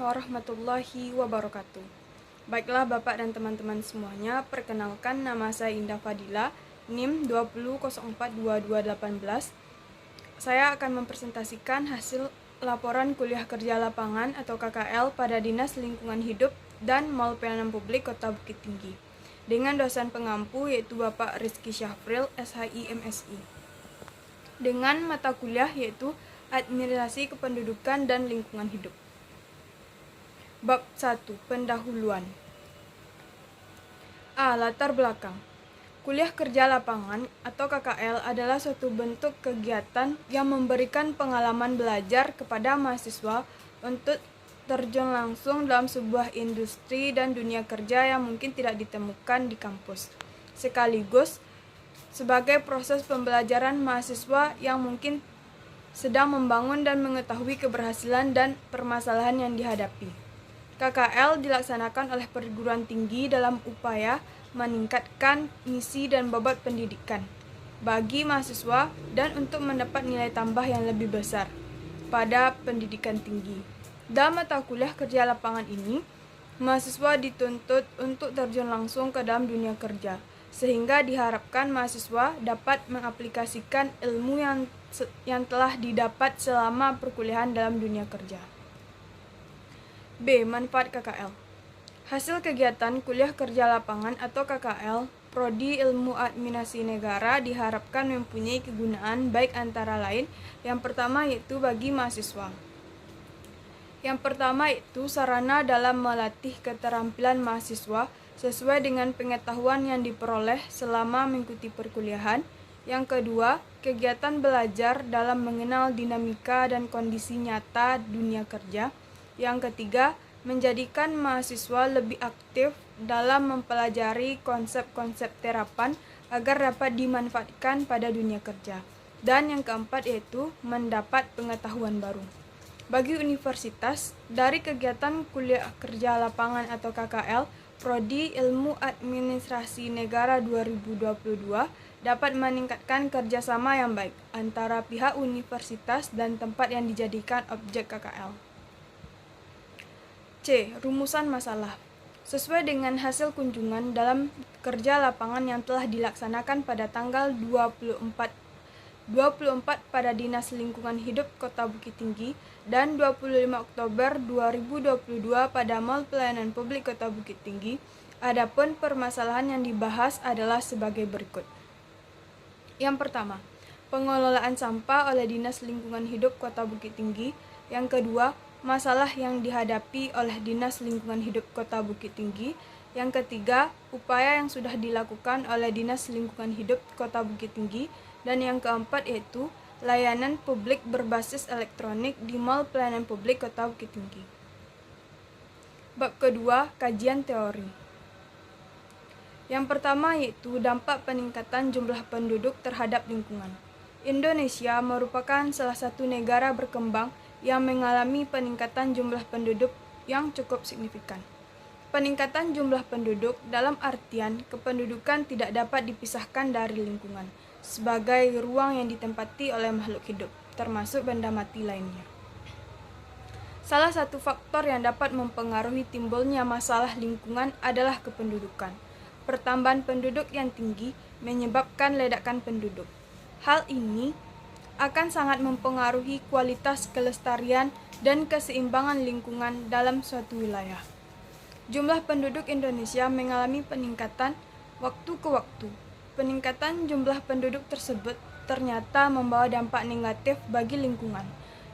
warahmatullahi wabarakatuh. Baiklah Bapak dan teman-teman semuanya, perkenalkan nama saya Indah Fadila, NIM 20042218. Saya akan mempresentasikan hasil laporan kuliah kerja lapangan atau KKL pada Dinas Lingkungan Hidup dan Mall Pelayanan Publik Kota Bukit Tinggi dengan dosen pengampu yaitu Bapak Rizky Syafril, SHI MSI. Dengan mata kuliah yaitu Administrasi Kependudukan dan Lingkungan Hidup. Bab 1. Pendahuluan. A. Latar belakang. Kuliah kerja lapangan atau KKL adalah suatu bentuk kegiatan yang memberikan pengalaman belajar kepada mahasiswa untuk terjun langsung dalam sebuah industri dan dunia kerja yang mungkin tidak ditemukan di kampus. Sekaligus sebagai proses pembelajaran mahasiswa yang mungkin sedang membangun dan mengetahui keberhasilan dan permasalahan yang dihadapi. KKL dilaksanakan oleh perguruan tinggi dalam upaya meningkatkan misi dan bobot pendidikan bagi mahasiswa dan untuk mendapat nilai tambah yang lebih besar pada pendidikan tinggi. Dalam mata kuliah kerja lapangan ini, mahasiswa dituntut untuk terjun langsung ke dalam dunia kerja, sehingga diharapkan mahasiswa dapat mengaplikasikan ilmu yang telah didapat selama perkuliahan dalam dunia kerja. B. Manfaat KKL. Hasil kegiatan kuliah kerja lapangan atau KKL Prodi Ilmu Administrasi Negara diharapkan mempunyai kegunaan baik antara lain. Yang pertama yaitu bagi mahasiswa. Yang pertama yaitu sarana dalam melatih keterampilan mahasiswa sesuai dengan pengetahuan yang diperoleh selama mengikuti perkuliahan. Yang kedua, kegiatan belajar dalam mengenal dinamika dan kondisi nyata dunia kerja. Yang ketiga, menjadikan mahasiswa lebih aktif dalam mempelajari konsep-konsep terapan agar dapat dimanfaatkan pada dunia kerja. Dan yang keempat yaitu mendapat pengetahuan baru. Bagi universitas, dari kegiatan kuliah kerja lapangan atau KKL, Prodi Ilmu Administrasi Negara 2022 dapat meningkatkan kerjasama yang baik antara pihak universitas dan tempat yang dijadikan objek KKL. C. Rumusan masalah. Sesuai dengan hasil kunjungan dalam kerja lapangan yang telah dilaksanakan pada tanggal 24 pada Dinas Lingkungan Hidup Kota Bukit Tinggi dan 25 Oktober 2022 pada Mall Pelayanan Publik Kota Bukit Tinggi, adapun permasalahan yang dibahas adalah sebagai berikut. Yang pertama, pengelolaan sampah oleh Dinas Lingkungan Hidup Kota Bukit Tinggi. Yang kedua, masalah yang dihadapi oleh Dinas Lingkungan Hidup Kota Bukit Tinggi. Yang ketiga, upaya yang sudah dilakukan oleh Dinas Lingkungan Hidup Kota Bukit Tinggi. Dan yang keempat yaitu layanan publik berbasis elektronik di Mall Pelayanan Publik Kota Bukit Tinggi. Bab kedua, kajian teori. Yang pertama yaitu dampak peningkatan jumlah penduduk terhadap lingkungan. Indonesia merupakan salah satu negara berkembang yang mengalami peningkatan jumlah penduduk yang cukup signifikan. Peningkatan jumlah penduduk dalam artian kependudukan tidak dapat dipisahkan dari lingkungan sebagai ruang yang ditempati oleh makhluk hidup, termasuk benda mati lainnya. Salah satu faktor yang dapat mempengaruhi timbulnya masalah lingkungan adalah kependudukan. Pertambahan penduduk yang tinggi menyebabkan ledakan penduduk. Hal ini akan sangat mempengaruhi kualitas kelestarian dan keseimbangan lingkungan dalam suatu wilayah. Jumlah penduduk Indonesia mengalami peningkatan waktu ke waktu. Peningkatan jumlah penduduk tersebut ternyata membawa dampak negatif bagi lingkungan.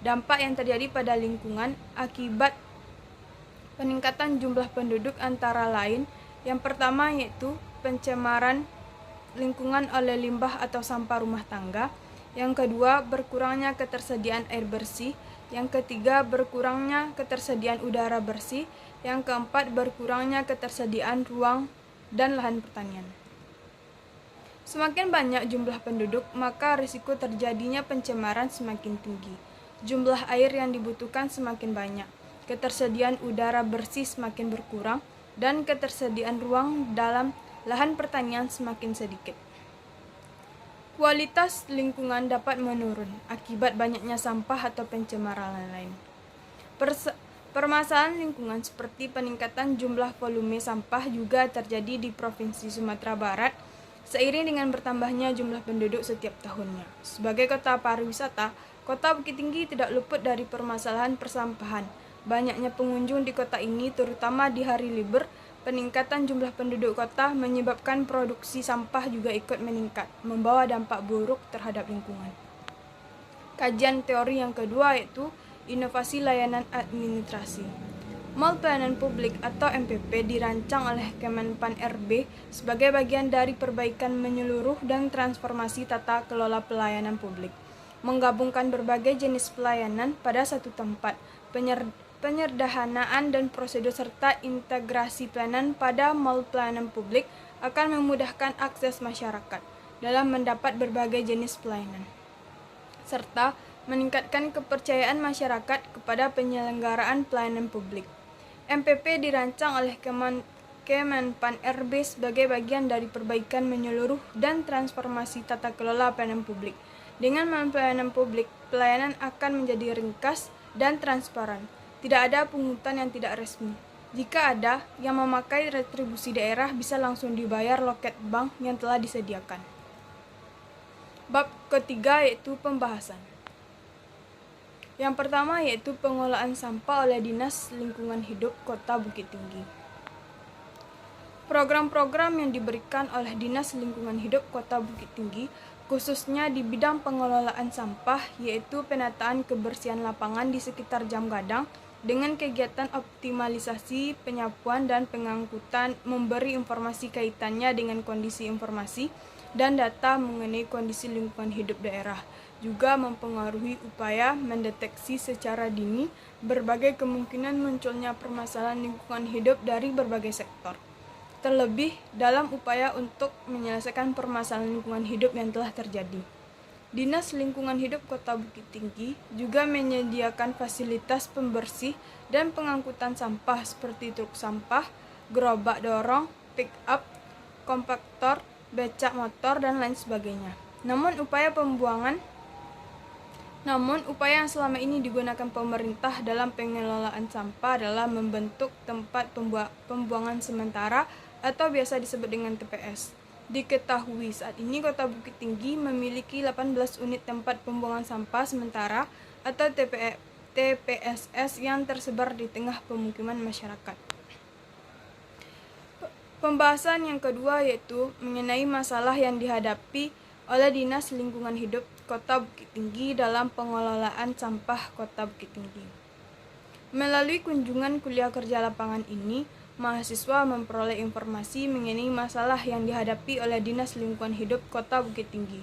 Dampak yang terjadi pada lingkungan akibat peningkatan jumlah penduduk antara lain, yang pertama yaitu pencemaran lingkungan oleh limbah atau sampah rumah tangga. Yang kedua, berkurangnya ketersediaan air bersih. Yang ketiga, berkurangnya ketersediaan udara bersih. Yang keempat, berkurangnya ketersediaan ruang dan lahan pertanian. Semakin banyak jumlah penduduk, maka risiko terjadinya pencemaran semakin tinggi. Jumlah air yang dibutuhkan semakin banyak. Ketersediaan udara bersih semakin berkurang dan ketersediaan ruang dalam lahan pertanian semakin sedikit. Kualitas lingkungan dapat menurun akibat banyaknya sampah atau pencemaran lain. Permasalahan lingkungan seperti peningkatan jumlah volume sampah juga terjadi di Provinsi Sumatera Barat seiring dengan bertambahnya jumlah penduduk setiap tahunnya. Sebagai kota pariwisata, Kota Bukit Tinggi tidak luput dari permasalahan persampahan. Banyaknya pengunjung di kota ini, terutama di hari libur, peningkatan jumlah penduduk kota menyebabkan produksi sampah juga ikut meningkat, membawa dampak buruk terhadap lingkungan. Kajian teori yang kedua yaitu inovasi layanan administrasi. Mall Pelayanan Publik atau MPP dirancang oleh Kemenpan RB sebagai bagian dari perbaikan menyeluruh dan transformasi tata kelola pelayanan publik. Menggabungkan berbagai jenis pelayanan pada satu tempat, penyederhanaan dan prosedur serta integrasi pelayanan pada mall pelayanan publik akan memudahkan akses masyarakat dalam mendapat berbagai jenis pelayanan, serta meningkatkan kepercayaan masyarakat kepada penyelenggaraan pelayanan publik. MPP dirancang oleh Kemenpan RB sebagai bagian dari perbaikan menyeluruh dan transformasi tata kelola pelayanan publik. Dengan pelayanan publik, pelayanan akan menjadi ringkas dan transparan. Tidak ada pungutan yang tidak resmi. Jika ada yang memakai retribusi daerah, bisa langsung dibayar loket bank yang telah disediakan. Bab ketiga yaitu pembahasan. Yang pertama yaitu pengelolaan sampah oleh Dinas Lingkungan Hidup Kota Bukit Tinggi. Program-program yang diberikan oleh Dinas Lingkungan Hidup Kota Bukit Tinggi khususnya di bidang pengelolaan sampah yaitu penataan kebersihan lapangan di sekitar Jam Gadang dengan kegiatan optimalisasi penyapuan dan pengangkutan, memberi informasi kaitannya dengan kondisi informasi dan data mengenai kondisi lingkungan hidup daerah, juga mempengaruhi upaya mendeteksi secara dini berbagai kemungkinan munculnya permasalahan lingkungan hidup dari berbagai sektor. Terlebih dalam upaya untuk menyelesaikan permasalahan lingkungan hidup yang telah terjadi. Dinas Lingkungan Hidup Kota Bukit Tinggi juga menyediakan fasilitas pembersih dan pengangkutan sampah seperti truk sampah, gerobak dorong, pick up, kompaktor, becak motor, dan lain sebagainya. Namun upaya yang selama ini digunakan pemerintah dalam pengelolaan sampah adalah membentuk tempat pembuangan sementara atau biasa disebut dengan TPS. Diketahui saat ini Kota Bukit Tinggi memiliki 18 unit tempat pembuangan sampah sementara atau TPSS yang tersebar di tengah pemukiman masyarakat. Pembahasan yang kedua yaitu mengenai masalah yang dihadapi oleh Dinas Lingkungan Hidup Kota Bukit Tinggi dalam pengelolaan sampah Kota Bukit Tinggi. Melalui kunjungan kuliah kerja lapangan ini, mahasiswa memperoleh informasi mengenai masalah yang dihadapi oleh Dinas Lingkungan Hidup Kota Bukit Tinggi,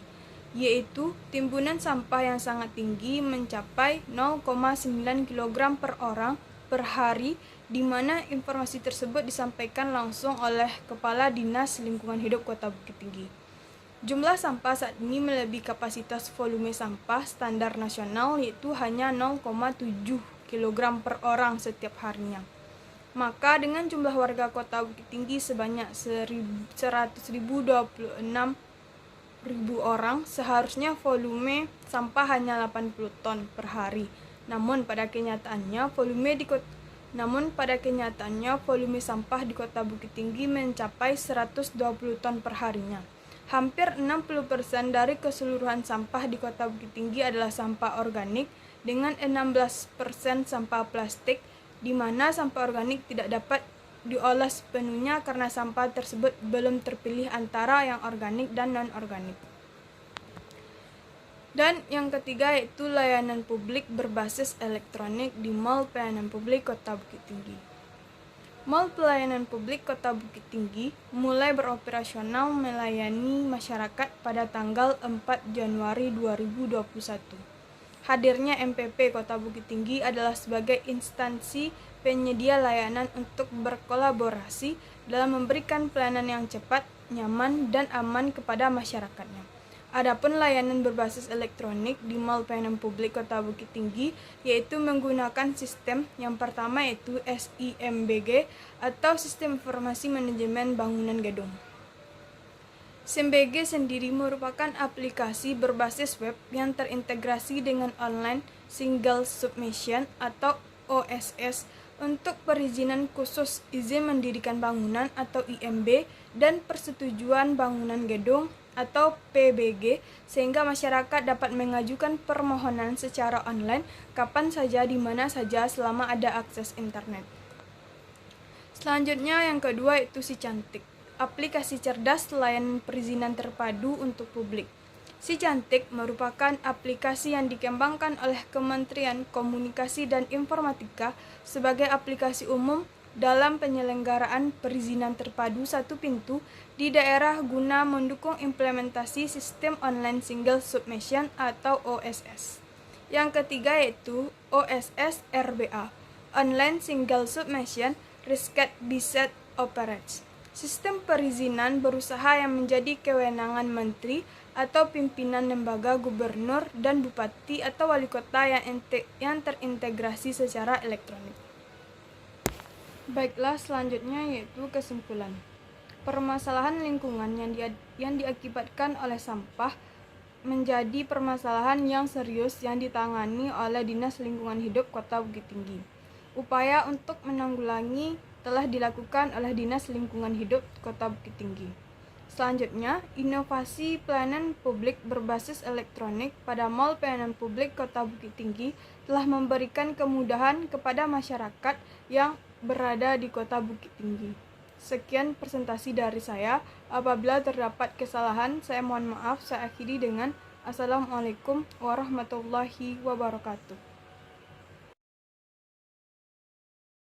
yaitu timbunan sampah yang sangat tinggi mencapai 0,9 kg per orang per hari, di mana informasi tersebut disampaikan langsung oleh Kepala Dinas Lingkungan Hidup Kota Bukit Tinggi. Jumlah sampah saat ini melebihi kapasitas volume sampah standar nasional yaitu hanya 0,7 kg per orang setiap harinya. Maka dengan jumlah warga Kota Bukit Tinggi sebanyak 100.026 orang, seharusnya volume sampah hanya 80 ton per hari. Namun pada kenyataannya volume sampah di Kota Bukit Tinggi mencapai 120 ton per harinya. Hampir 60% dari keseluruhan sampah di Kota Bukit Tinggi adalah sampah organik dengan 16% sampah plastik, di mana sampah organik tidak dapat diolah sepenuhnya karena sampah tersebut belum terpilih antara yang organik dan non-organik. Dan yang ketiga yaitu layanan publik berbasis elektronik di Mall Pelayanan Publik Kota Bukit Tinggi. Mall Pelayanan Publik Kota Bukit Tinggi mulai beroperasional melayani masyarakat pada tanggal 4 Januari 2021. Hadirnya MPP Kota Bukit Tinggi adalah sebagai instansi penyedia layanan untuk berkolaborasi dalam memberikan pelayanan yang cepat, nyaman, dan aman kepada masyarakatnya. Adapun layanan berbasis elektronik di Mall Pelayanan Publik Kota Bukit Tinggi yaitu menggunakan sistem yang pertama yaitu SIMBG atau Sistem Informasi Manajemen Bangunan Gedung. SIMBG sendiri merupakan aplikasi berbasis web yang terintegrasi dengan Online Single Submission atau OSS untuk perizinan khusus izin mendirikan bangunan atau IMB dan persetujuan bangunan gedung atau PBG, sehingga masyarakat dapat mengajukan permohonan secara online kapan saja di mana saja selama ada akses internet. Selanjutnya yang kedua itu Si Cantik, aplikasi cerdas layanan perizinan terpadu untuk publik. Si Cantik merupakan aplikasi yang dikembangkan oleh Kementerian Komunikasi dan Informatika sebagai aplikasi umum dalam penyelenggaraan perizinan terpadu satu pintu di daerah guna mendukung implementasi sistem online single submission atau OSS. Yang ketiga yaitu OSS RBA, Online Single Submission Risket Biset Operates. Sistem perizinan berusaha yang menjadi kewenangan menteri atau pimpinan lembaga gubernur dan bupati atau wali kota yang terintegrasi secara elektronik. Baiklah, selanjutnya yaitu kesimpulan. Permasalahan lingkungan yang diakibatkan oleh sampah menjadi permasalahan yang serius yang ditangani oleh Dinas Lingkungan Hidup Kota Bukit Tinggi. Upaya untuk menanggulangi telah dilakukan oleh Dinas Lingkungan Hidup Kota Bukit Tinggi. Selanjutnya, inovasi pelayanan publik berbasis elektronik pada Mall Pelayanan Publik Kota Bukit Tinggi telah memberikan kemudahan kepada masyarakat yang berada di Kota Bukit Tinggi. Sekian presentasi dari saya. Apabila terdapat kesalahan, saya mohon maaf. Saya akhiri dengan Assalamualaikum warahmatullahi wabarakatuh.